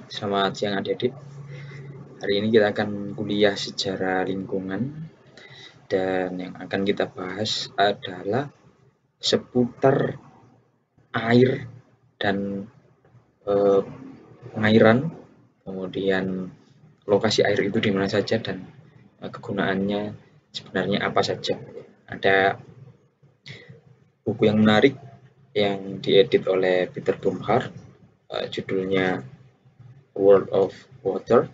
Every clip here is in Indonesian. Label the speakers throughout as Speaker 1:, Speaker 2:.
Speaker 1: Selamat siang adik-adik. Hari ini kita akan kuliah sejarah lingkungan dan yang akan kita bahas adalah seputar air dan pengairan, kemudian lokasi air itu di mana saja dan kegunaannya sebenarnya apa saja. Ada buku yang menarik yang diedit oleh Peter Bumhard, judulnya World of Water.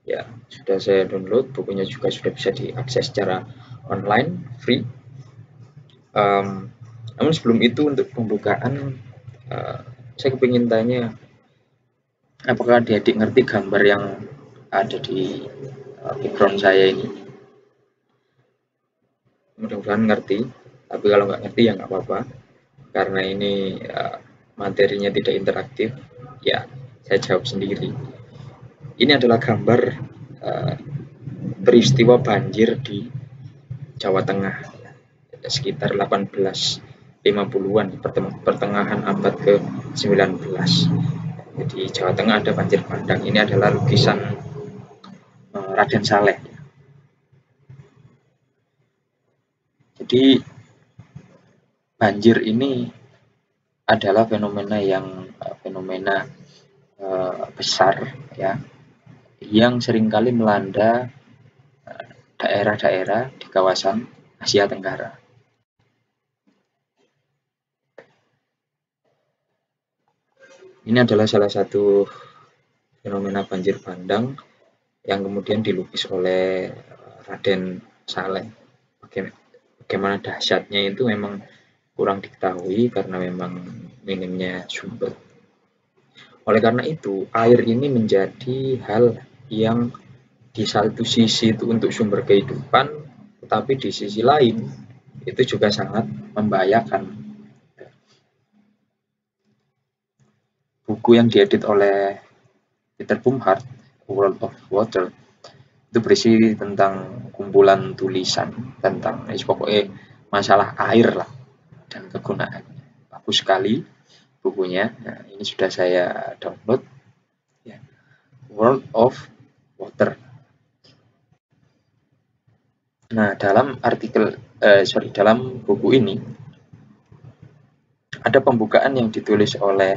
Speaker 1: Ya, sudah saya download, bukunya juga sudah bisa diakses secara online, free. Namun sebelum itu untuk pembukaan, saya kepingin tanya, apakah adik-adik ngerti gambar yang ada di background saya ini? Mudah-mudahan ngerti, tapi kalau nggak ngerti ya nggak apa-apa, karena ini materinya tidak interaktif, ya saya jawab sendiri. Ini adalah gambar peristiwa banjir di Jawa Tengah sekitar 1850-an, pertengahan abad ke-19. Jadi Jawa Tengah ada banjir bandang. Ini adalah lukisan Raden Saleh. Jadi banjir ini adalah fenomena besar ya, yang seringkali melanda daerah-daerah di kawasan Asia Tenggara. Ini adalah salah satu fenomena banjir bandang yang kemudian dilukis oleh Raden Saleh. Bagaimana dahsyatnya itu memang kurang diketahui karena memang minimnya sumber. Oleh karena itu, air ini menjadi hal yang di satu sisi itu untuk sumber kehidupan, tetapi di sisi lain itu juga sangat membahayakan. Buku yang diedit oleh Peter Bumhard, World of Water, itu berisi tentang kumpulan tulisan tentang pokoknya masalah air lah dan kegunaannya. Bagus sekali bukunya. Nah, ini sudah saya download ya. World of Water. Nah, dalam dalam buku ini ada pembukaan yang ditulis oleh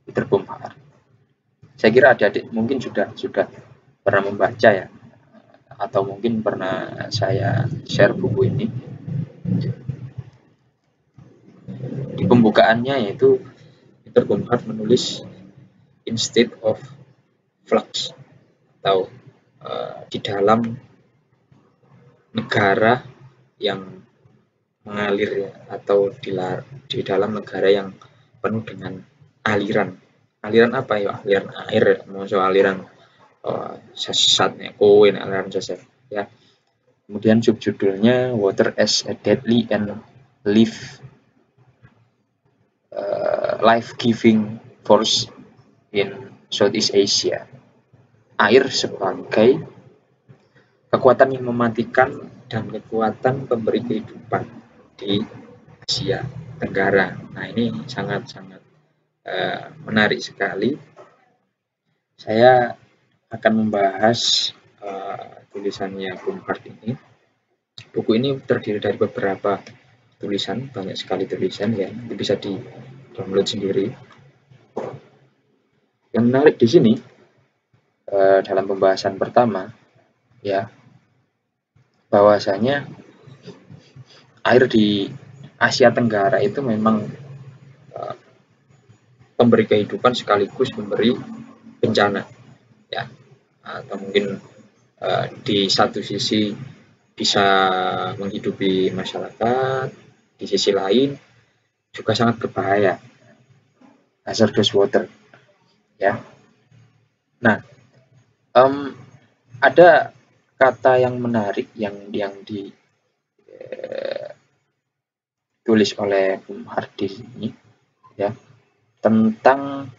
Speaker 1: Peter Bumhard. Saya kira adik-adik mungkin sudah pernah membaca ya, atau mungkin pernah saya share buku ini. Di pembukaannya yaitu Peter Bumhard menulis instead of flux, atau di dalam negara yang mengalir ya, atau di dalam negara yang penuh dengan aliran. Aliran apa ya? Aliran air, maksud aliran sesatnya, aliran sesat ya. Kemudian subjudulnya Water as a Deadly and Life-Giving Force in Southeast Asia. Air sebagai kekuatan yang mematikan dan kekuatan pemberi kehidupan di Asia Tenggara. Nah, ini sangat-sangat menarik sekali. Saya akan membahas tulisannya Bumhard ini. Buku ini terdiri dari beberapa tulisan, banyak sekali tulisan ya, bisa di download sendiri. Yang menarik di sini dalam pembahasan pertama ya, bahwasanya air di Asia Tenggara itu memang pemberi kehidupan sekaligus memberi bencana ya, atau mungkin di satu sisi bisa menghidupi masyarakat, di sisi lain juga sangat berbahaya, hazardous water ya. Nah, ada kata yang menarik yang ditulis oleh Bumhard di sini ya, tentang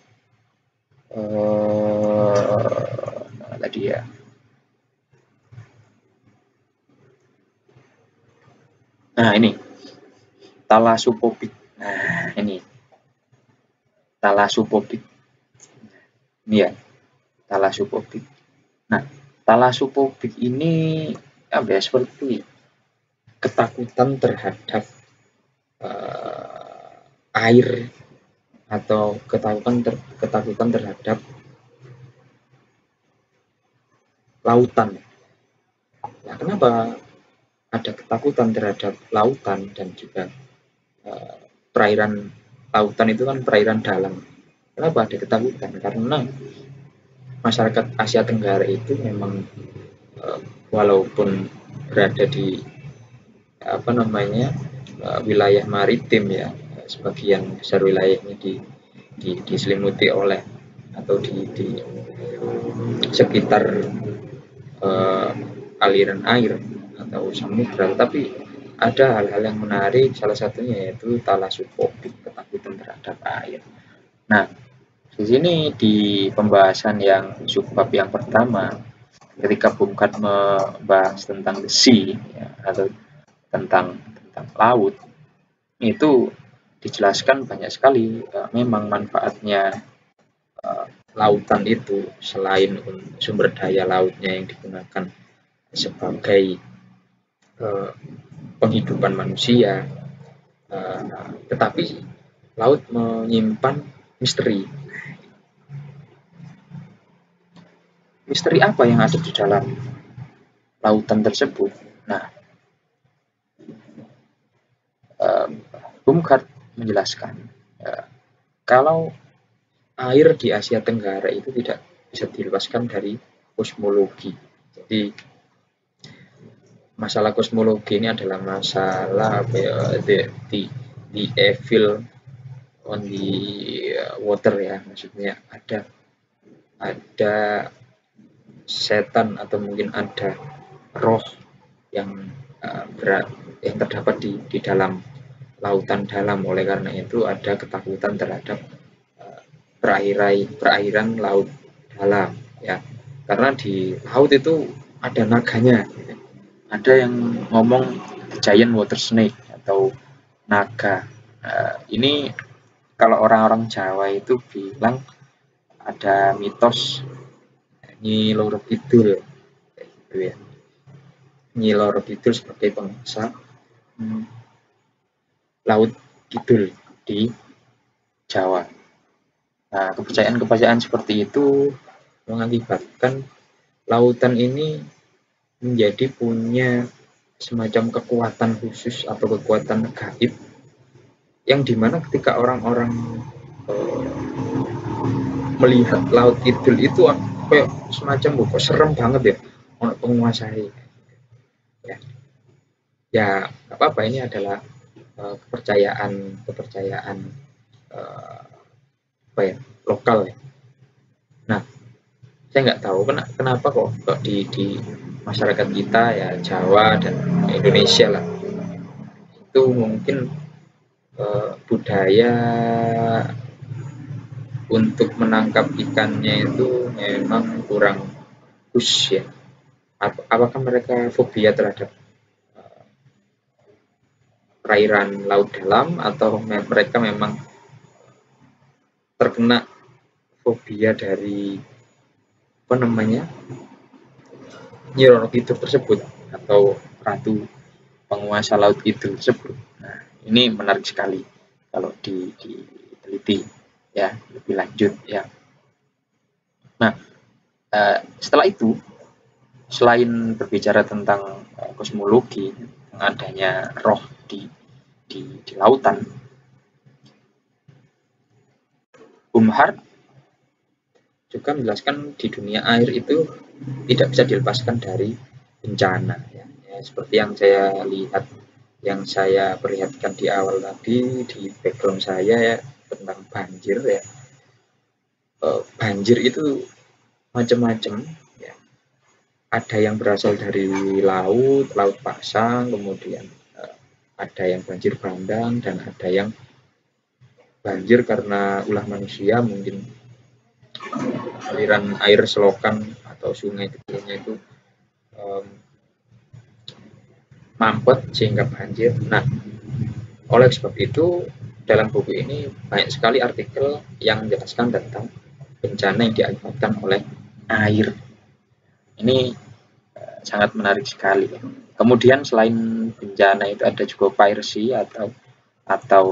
Speaker 1: tadi ya, nah ini thalassophobic. Nah, ini thalassophobic. Ini ya, talasofobik. Nah, talasofobik ini apa ya, seperti ketakutan terhadap air atau ketakutan terhadap lautan. Nah, kenapa ada ketakutan terhadap lautan dan juga perairan lautan itu kan perairan dalam. Kenapa ada ketakutan? Karena masyarakat Asia Tenggara itu memang walaupun berada di wilayah maritim ya, sebagian besar wilayahnya diselimuti oleh atau di sekitar aliran air atau samudra, tapi ada hal-hal yang menarik, salah satunya yaitu talasofobik, ketakutan terhadap air. Nah, di sini di pembahasan yang subbab yang pertama, ketika Bung Kat membahas tentang the sea ya, atau tentang laut, itu dijelaskan banyak sekali memang manfaatnya lautan itu, selain sumber daya lautnya yang digunakan sebagai penghidupan manusia, tetapi laut menyimpan misteri. Misteri apa yang ada di dalam lautan tersebut? Nah, Bung Kat menjelaskan kalau air di Asia Tenggara itu tidak bisa dilepaskan dari kosmologi. Jadi masalah kosmologi ini adalah masalah the evil on the water ya, maksudnya ada setan atau mungkin ada roh yang yang terdapat di dalam lautan dalam. Oleh karena itu ada ketakutan terhadap perairan laut dalam ya, karena di laut itu ada naganya. Ada yang ngomong giant water snake atau naga. Ini kalau orang-orang Jawa itu bilang ada mitos Nyi Loro Kidul, gitu ya. Nyi Loro Kidul sebagai penguasa laut kidul di Jawa. Nah, kepercayaan seperti itu mengakibatkan lautan ini menjadi punya semacam kekuatan khusus atau kekuatan gaib, yang dimana ketika orang-orang melihat laut kidul itu kayak semacam kok serem banget ya, orang penguasai ya apa-apa, ini adalah kepercayaan lokal ya. Nah, saya nggak tahu kenapa kok di masyarakat kita ya, Jawa dan Indonesia lah, itu mungkin budaya untuk menangkap ikannya itu memang kurang khusus ya. Apakah mereka fobia terhadap perairan laut dalam, atau mereka memang terkena fobia dari Nyi Roro Kidul tersebut atau ratu penguasa laut itu tersebut. Nah, ini menarik sekali kalau diteliti ya lebih lanjut ya. Nah, setelah itu, selain berbicara tentang kosmologi, adanya roh di lautan, Bumhard juga menjelaskan di dunia air itu tidak bisa dilepaskan dari bencana ya. Seperti yang saya lihat, yang saya perlihatkan di awal tadi di background saya ya, tentang banjir ya. Banjir itu macam-macam ya. Ada yang berasal dari laut pasang, kemudian ada yang banjir bandang, dan ada yang banjir karena ulah manusia, mungkin aliran air selokan atau sungai kecilnya itu mampet sehingga banjir. Nah, oleh sebab itu dalam buku ini banyak sekali artikel yang menjelaskan tentang bencana yang diakibatkan oleh air. Ini sangat menarik sekali. Kemudian selain bencana itu ada juga piracy atau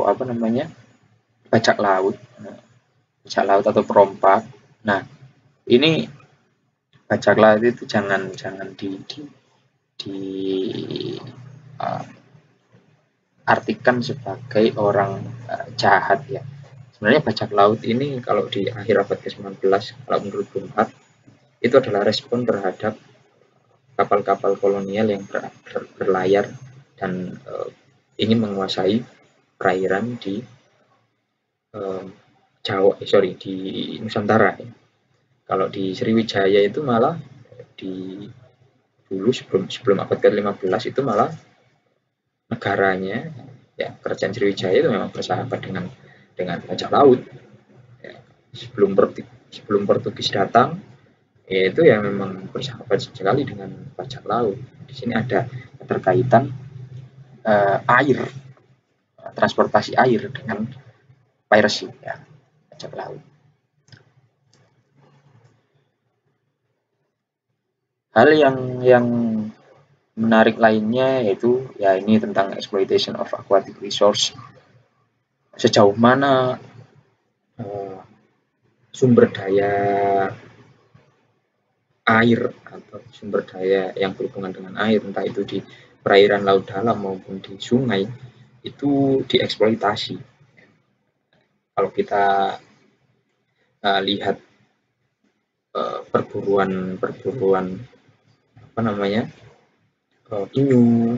Speaker 1: apa namanya, bajak laut, atau perompak. Nah, ini bajak laut itu jangan di uh, artikan sebagai orang jahat ya. Sebenarnya bajak laut ini kalau di akhir abad ke-19, kalau menurut Bung itu adalah respon terhadap kapal-kapal kolonial yang berlayar dan ingin menguasai perairan di di Nusantara. Kalau di Sriwijaya itu malah dulu sebelum abad ke-15 itu malah negaranya ya, kerajaan Sriwijaya itu memang bersahabat dengan bajak laut. Ya, sebelum Portugis datang, ya itu ya memang bersahabat sekali dengan bajak laut. Di sini ada keterkaitan air, transportasi air dengan piracy ya, bajak laut. Hal yang menarik lainnya yaitu ya ini tentang exploitation of aquatic resource. Sejauh mana sumber daya air atau sumber daya yang berhubungan dengan air, entah itu di perairan laut dalam maupun di sungai, itu dieksploitasi. Kalau kita lihat perburuan apa namanya, penyu,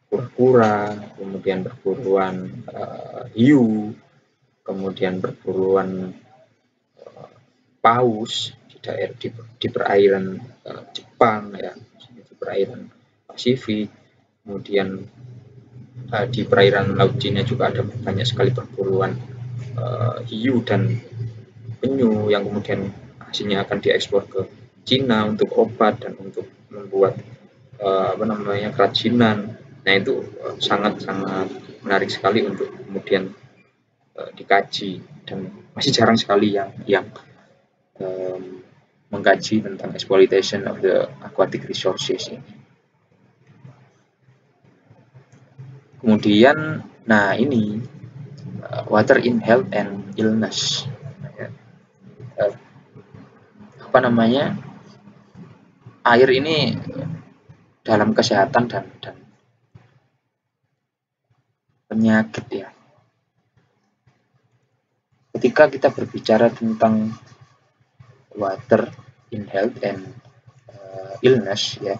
Speaker 1: kura-kura, kemudian perburuan hiu, kemudian perburuan paus di perairan Jepang ya, di perairan Pasifik, kemudian di perairan Laut Cina juga ada banyak sekali perburuan hiu dan penyu yang kemudian hasilnya akan diekspor ke Cina untuk obat dan untuk membuat apa namanya, kerajinan. Nah itu sangat-sangat menarik sekali untuk kemudian dikaji, dan masih jarang sekali yang mengkaji tentang exploitation of the aquatic resources ini. Kemudian, nah ini water in health and illness. Apa namanya? Air ini dalam kesehatan dan penyakit ya. Ketika kita berbicara tentang water in health and illness ya,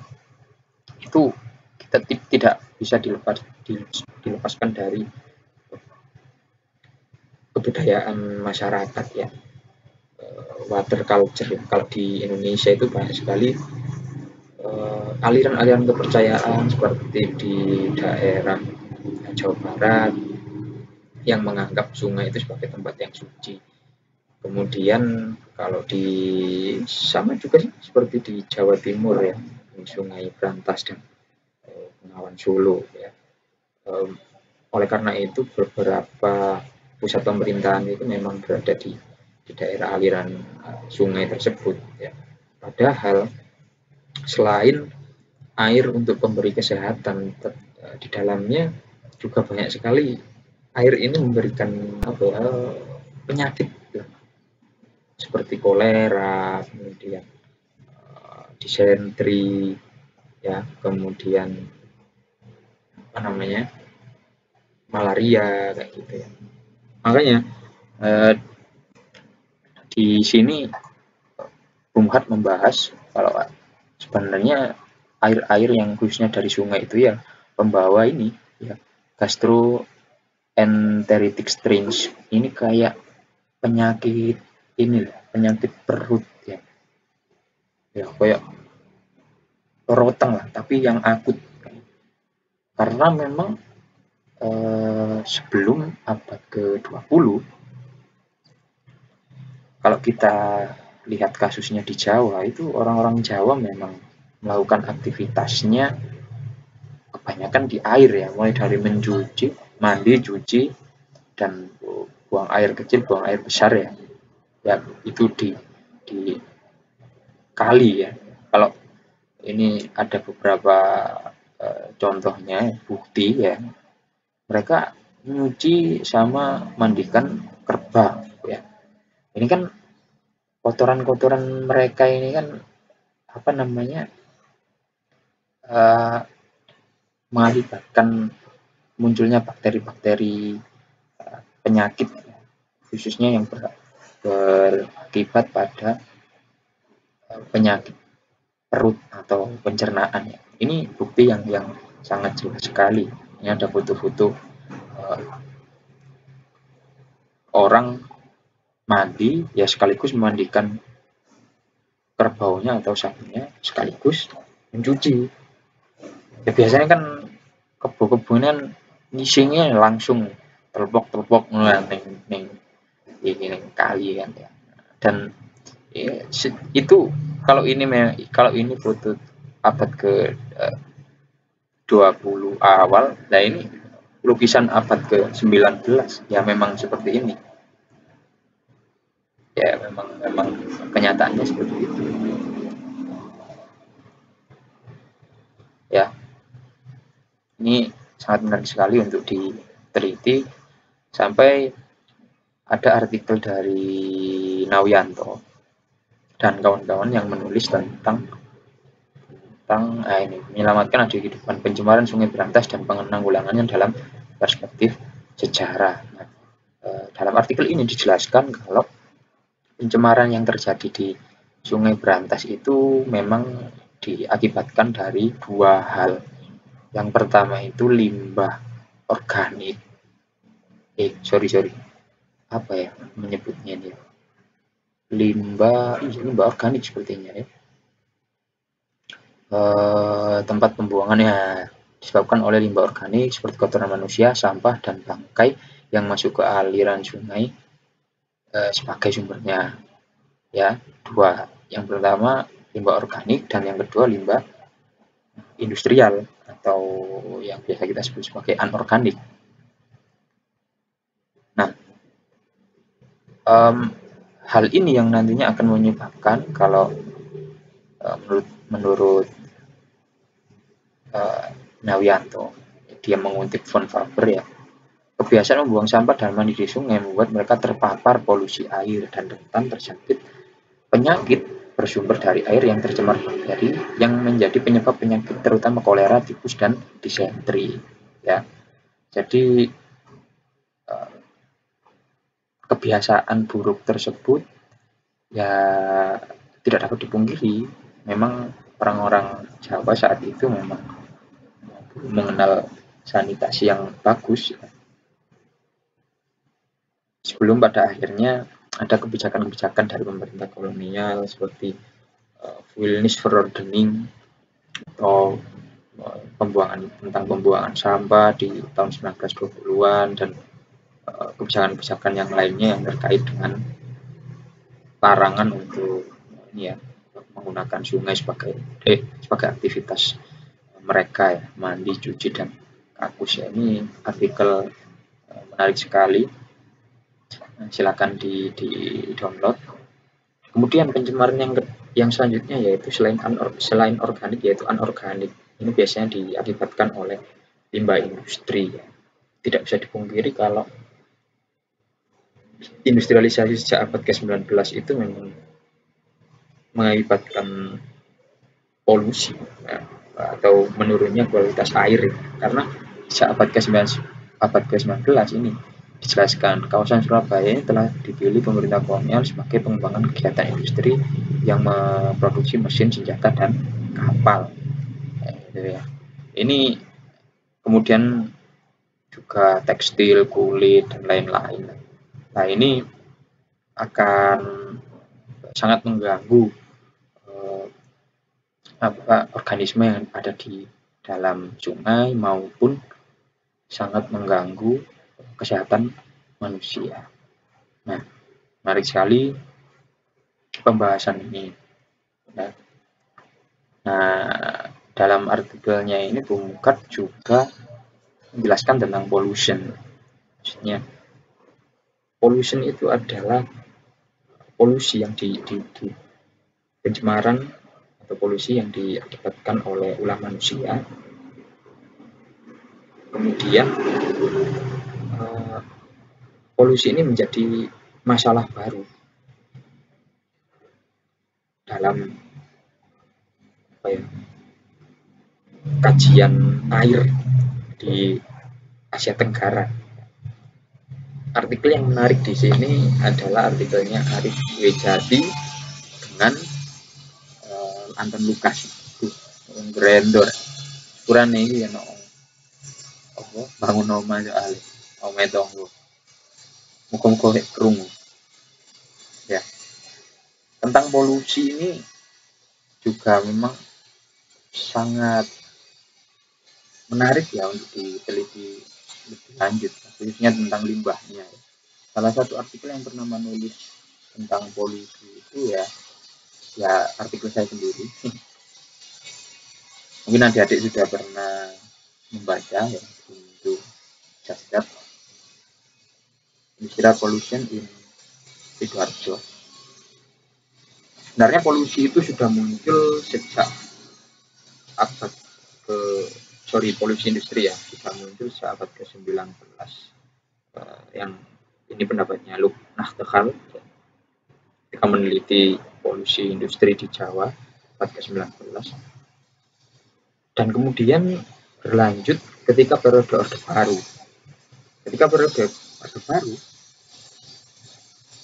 Speaker 1: itu kita tidak bisa dilepaskan dari kebudayaan masyarakat ya, water culture ya. Kalau di Indonesia itu banyak sekali aliran-aliran kepercayaan seperti di daerah Jawa Barat yang menganggap sungai itu sebagai tempat yang suci. Kemudian kalau di sama juga sih seperti di Jawa Timur ya, di Sungai Brantas dan Bengawan Solo ya. Oleh karena itu beberapa pusat pemerintahan itu memang berada di daerah aliran sungai tersebut ya. Padahal selain air untuk pemberi kesehatan, di dalamnya juga banyak sekali air ini memberikan penyakit ya, seperti kolera, kemudian disentri ya, kemudian apa namanya, malaria kayak gitu ya. Makanya di sini Bung Hat membahas kalau sebenarnya air-air yang khususnya dari sungai itu ya pembawa ini ya gastroenteritic strains. Ini kayak penyakit ini, penyakit perut ya. Ya kayak roteng lah, tapi yang akut. Karena memang sebelum abad ke-20 kalau kita lihat kasusnya di Jawa, itu orang-orang Jawa memang melakukan aktivitasnya kebanyakan di air ya, mulai dari mencuci, mandi, cuci, dan buang air kecil, buang air besar ya. ya itu di kali ya. Kalau ini ada beberapa contohnya bukti ya, mereka nyuci sama mandikan kerbau ya. Ini kan kotoran-kotoran mereka ini kan apa namanya uh, mengakibatkan munculnya bakteri-bakteri penyakit khususnya yang berakibat pada penyakit perut atau pencernaan. Ini bukti yang sangat jelas sekali. Ini ada foto-foto orang mandi ya sekaligus memandikan kerbaunya atau sapinya sekaligus mencuci. Ya biasanya kan kebo-kebonan ngisingnya langsung telepok-telepok neng kali kan ya. Dan ya, itu kalau ini foto abad ke 20 awal, nah ini lukisan abad ke 19 ya memang seperti ini. Ya memang kenyataannya seperti itu. Ya, ini sangat menarik sekali untuk diteliti sampai ada artikel dari Nawianto dan kawan-kawan yang menulis tentang ini menyelamatkan ada kehidupan pencemaran Sungai Berantas dan penanggulangannya dalam perspektif sejarah. Nah, dalam artikel ini dijelaskan kalau pencemaran yang terjadi di Sungai Berantas itu memang diakibatkan dari dua hal. Yang pertama itu limbah organik. Sorry. Apa ya menyebutnya ini? Limbah organik sepertinya ya. Tempat pembuangannya disebabkan oleh limbah organik seperti kotoran manusia, sampah, dan bangkai yang masuk ke aliran sungai sebagai sumbernya. Ya, dua. Yang pertama limbah organik dan yang kedua limbah industrial atau yang biasa kita sebut sebagai anorganik. Nah, hal ini yang nantinya akan menyebabkan kalau menurut Nawianto, dia mengutip von Faber ya, kebiasaan membuang sampah dan mandi di sungai membuat mereka terpapar polusi air dan rentan terjangkit penyakit bersumber dari air yang tercemar bakteri yang menjadi penyebab penyakit terutama kolera, tifus, dan disentri. Ya, jadi kebiasaan buruk tersebut ya tidak dapat dipungkiri. Memang orang-orang Jawa saat itu memang mengenal sanitasi yang bagus. Sebelum pada akhirnya ada kebijakan-kebijakan dari pemerintah kolonial seperti Wilderness Verordening atau pembuangan sampah di tahun 1920-an dan kebijakan-kebijakan yang lainnya yang terkait dengan larangan untuk ya menggunakan sungai sebagai aktivitas mereka ya, mandi, cuci, dan kakus ya. Ini artikel menarik sekali. Silakan di download. Kemudian pencemaran yang selanjutnya yaitu selain organik yaitu anorganik. Ini biasanya diakibatkan oleh limbah industri. Tidak bisa dipungkiri kalau industrialisasi sejak abad ke-19 itu memang mengakibatkan polusi ya, atau menurunnya kualitas air ya. Karena sejak abad ke-19 ini dijelaskan kawasan Surabaya ini telah dipilih pemerintah kolonial sebagai pengembangan kegiatan industri yang memproduksi mesin, senjata, dan kapal. Ya. Ini kemudian juga tekstil, kulit, dan lain-lain. Nah ini akan sangat mengganggu organisme yang ada di dalam sungai maupun sangat mengganggu kesehatan manusia. Nah, menarik sekali pembahasan ini. Nah, dalam artikelnya ini Bung Mukat juga menjelaskan tentang pollution. Maksudnya, pollution itu adalah polusi yang di pencemaran atau polusi yang diakibatkan oleh ulah manusia, kemudian polusi ini menjadi masalah baru dalam kajian air di Asia Tenggara. Artikel yang menarik di sini adalah artikelnya Arif Wejati dengan Anton Lukas. Grendor. Kurang ini ya no. Bangun oma soal ometong. Muka-muka kerungu. Ya. Tentang polusi ini juga memang sangat menarik ya untuk diteliti lebih lanjut, khususnya tentang limbahnya. Salah satu artikel yang pernah menulis tentang polusi itu ya artikel saya sendiri. Mungkin adik-adik sudah pernah membaca ya untuk Jasad Industrial Pollution in Sidoarjo. Sebenarnya polusi itu sudah muncul sejak polusi industri ya sudah muncul sejak abad ke-19 yang ini pendapatnya Luc Nachtegaal ketika meneliti polusi industri di Jawa abad ke-19, dan kemudian berlanjut ketika periode Orde Baru. Ketika periode Orde Baru,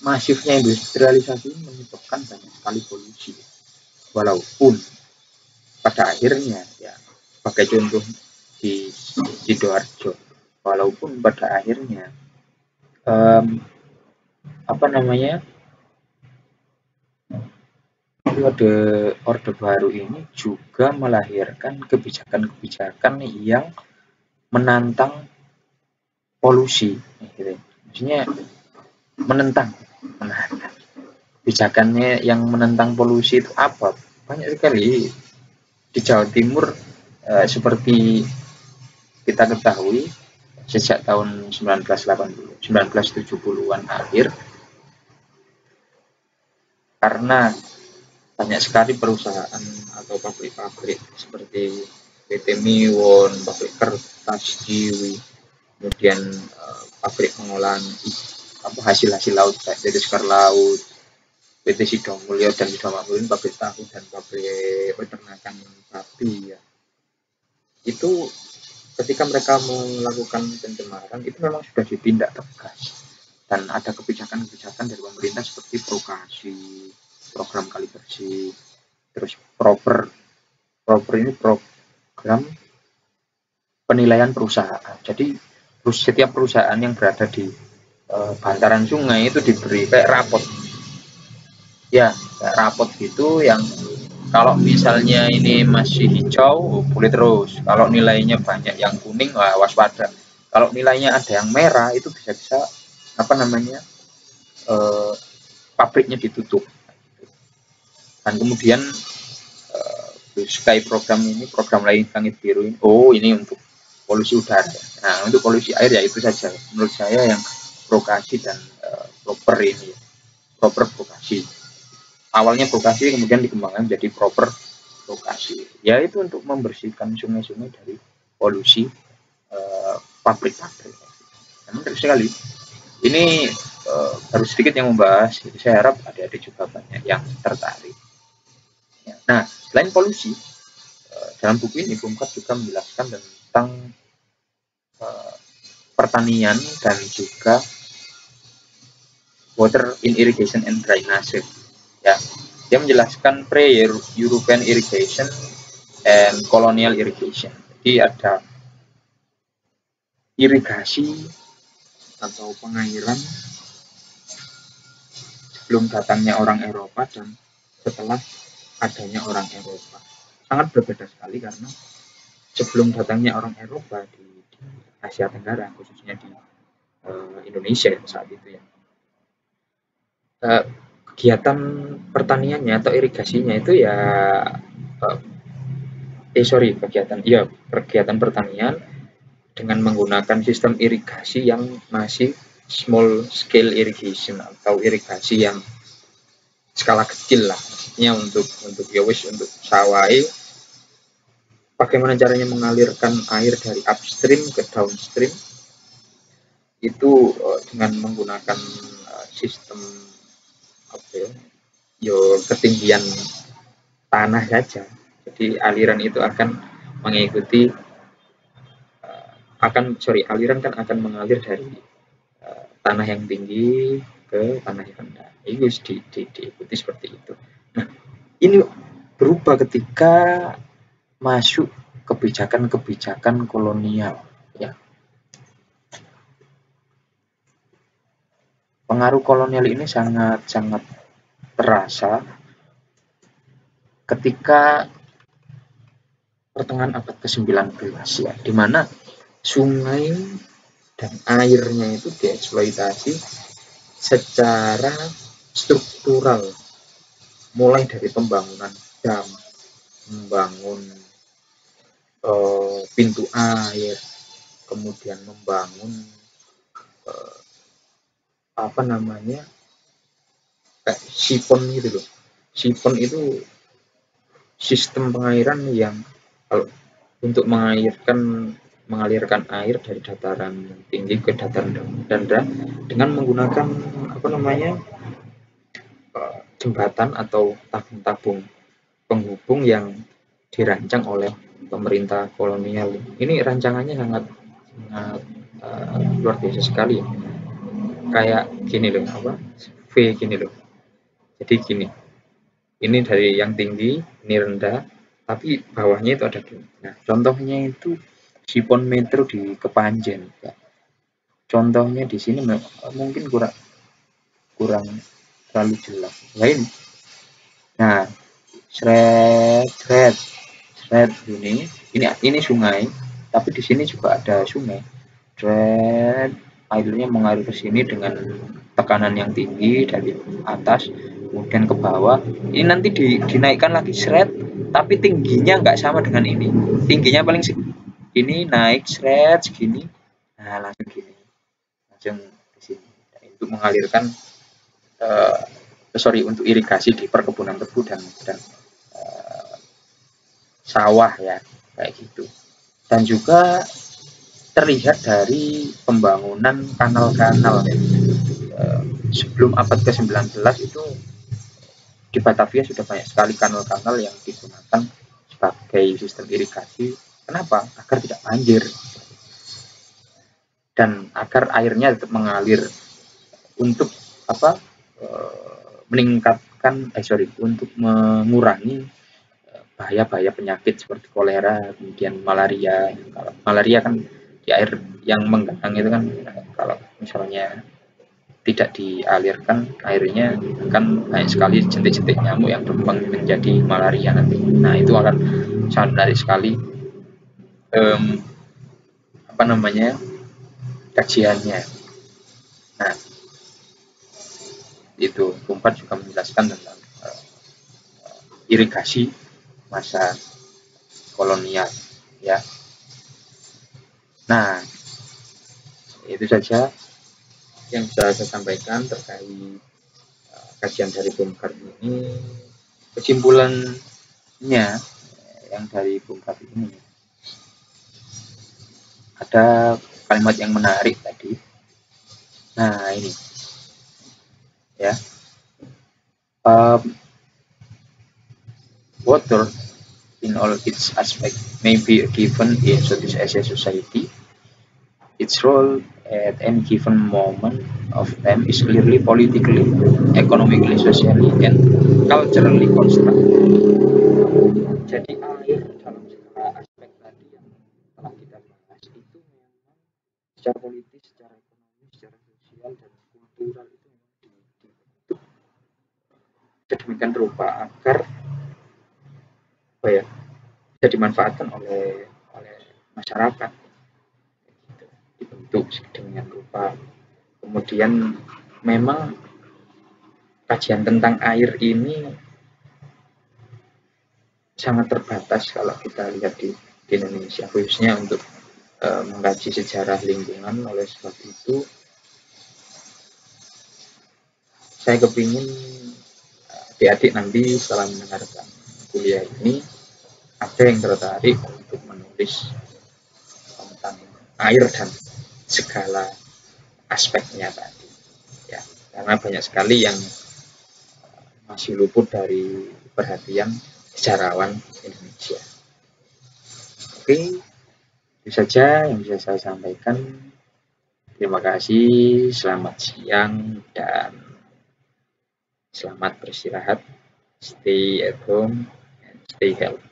Speaker 1: masifnya industrialisasi menyebabkan banyak sekali polusi, walaupun pada akhirnya ya pakai contoh di Sidoarjo, walaupun pada akhirnya periode Orde Baru ini juga melahirkan kebijakan-kebijakan yang menantang polusi, gitu. Maksudnya menentang. Kebijakannya yang menentang polusi itu apa? Banyak sekali di Jawa Timur, seperti kita ketahui sejak tahun 1970-an akhir, karena banyak sekali perusahaan atau pabrik-pabrik seperti PT Miwon, pabrik kertas Jiwi, kemudian pabrik pengolahan hasil-hasil laut dari sekar laut, PT Sidomulyo dan Sidomulyo, pabrik tahu dan pabrik peternakan babi ya. Itu ketika mereka melakukan pencemaran itu memang sudah ditindak tegas, dan ada kebijakan-kebijakan dari pemerintah seperti prokasi, program kali bersih, terus proper ini program penilaian perusahaan. Jadi setiap perusahaan yang berada di bantaran sungai itu diberi kayak rapot ya, kayak rapot gitu, yang kalau misalnya ini masih hijau boleh terus, kalau nilainya banyak yang kuning waspada, kalau nilainya ada yang merah itu bisa-bisa pabriknya ditutup. Dan kemudian Sky program lain langit biru ini, ini untuk polusi udara. Nah, untuk polusi air ya itu saja menurut saya yang prokasi dan proper ini, proper prokasi. Awalnya prokasi kemudian dikembangkan menjadi proper prokasi. Ya itu untuk membersihkan sungai-sungai dari polusi pabrik-pabrik. Menarik sekali. Ini baru sedikit yang membahas, jadi saya harap adik-adik juga banyak yang tertarik. Nah, selain polusi, dalam buku ini Bumkat juga menjelaskan tentang pertanian dan juga water in irrigation and drainage. Ya, dia menjelaskan pre-European irrigation and colonial irrigation. Jadi ada irigasi atau pengairan sebelum datangnya orang Eropa dan setelah adanya orang Eropa. Sangat berbeda sekali karena sebelum datangnya orang Eropa di Asia Tenggara, khususnya di Indonesia saat itu ya, kegiatan pertaniannya atau irigasinya itu ya kegiatan pertanian dengan menggunakan sistem irigasi yang masih small scale irrigation atau irigasi yang skala kecil lah, maksudnya untuk ya wis untuk sawai, bagaimana caranya mengalirkan air dari upstream ke downstream itu dengan menggunakan sistem apa ya, yo ketinggian tanah saja. Jadi aliran itu akan mengikuti aliran kan akan mengalir dari tanah yang tinggi ke tanah yang rendah. Itu diikuti seperti itu. Nah, ini berubah ketika masuk kebijakan-kebijakan kolonial. Ya. Pengaruh kolonial ini sangat-sangat terasa ketika pertengahan abad ke-19 ya, di mana sungai dan airnya itu dieksploitasi secara struktural, mulai dari pembangunan dam, membangun pintu air, kemudian membangun apa namanya kayak sifon gitu loh. Sifon itu sistem pengairan yang kalau untuk mengalirkan air dari dataran tinggi ke dataran rendah dengan menggunakan apa namanya jembatan atau tabung-tabung penghubung yang dirancang oleh pemerintah kolonial. Ini rancangannya sangat luar biasa sekali ya. Kayak gini loh, apa V gini loh. Jadi gini, ini dari yang tinggi, ini rendah, tapi bawahnya itu ada gini. Nah, contohnya itu sifon metro di Kepanjen. Ya. Contohnya di sini mungkin kurang terlalu jelas. Lain. Nah, shred ini sungai, tapi di sini juga ada sungai. Shred airnya mengalir ke sini dengan tekanan yang tinggi dari atas kemudian ke bawah. Ini nanti dinaikkan lagi shred, tapi tingginya nggak sama dengan ini. Tingginya paling segini, naik shred segini, nah langsung gini, langsung ke sini. Nah, untuk mengalirkan untuk irigasi di perkebunan tebu dan sawah ya, kayak gitu. Dan juga terlihat dari pembangunan kanal-kanal ya. Sebelum abad ke-19 itu di Batavia sudah banyak sekali kanal-kanal yang digunakan sebagai sistem irigasi. Kenapa? Agar tidak banjir dan agar airnya tetap mengalir untuk apa? Untuk mengurangi bahaya-bahaya penyakit seperti kolera, kemudian malaria. Kalau malaria kan di air yang menggenang itu kan, kalau misalnya tidak dialirkan airnya akan banyak sekali jentik-jentik nyamuk yang berkembang menjadi malaria nanti. Nah itu akan sangat menarik sekali apa namanya kajiannya. Nah itu Kumpat juga menjelaskan tentang irigasi masa kolonial ya. Nah itu saja yang bisa saya sampaikan terkait kajian dari Bumkar ini. Kesimpulannya yang dari Bumkar ini ada kalimat yang menarik tadi. Nah ini ya, water in all its aspects may be given in as a society. Its role at any given moment of time is clearly politically, economically, socially, and culturally constructed. Jadi air dalam segala aspek tadi yang telah kita bahas itu memang secara politis, secara ekonomi, secara sosial dan kultural itu memang dibentuk sedemikian rupa agar apa ya bisa dimanfaatkan oleh masyarakat. Dibentuk sedemikian rupa. Kemudian memang kajian tentang air ini sangat terbatas kalau kita lihat di Indonesia, khususnya untuk mengkaji sejarah lingkungan. Oleh sebab itu saya kepingin adik-adik nanti setelah mendengarkan kuliah ini ada yang tertarik untuk menulis tentang air dan segala aspeknya tadi ya, karena banyak sekali yang masih luput dari perhatian sejarawan Indonesia. Oke, itu saja yang bisa saya sampaikan. Terima kasih, selamat siang, dan selamat beristirahat. Stay at home and stay healthy.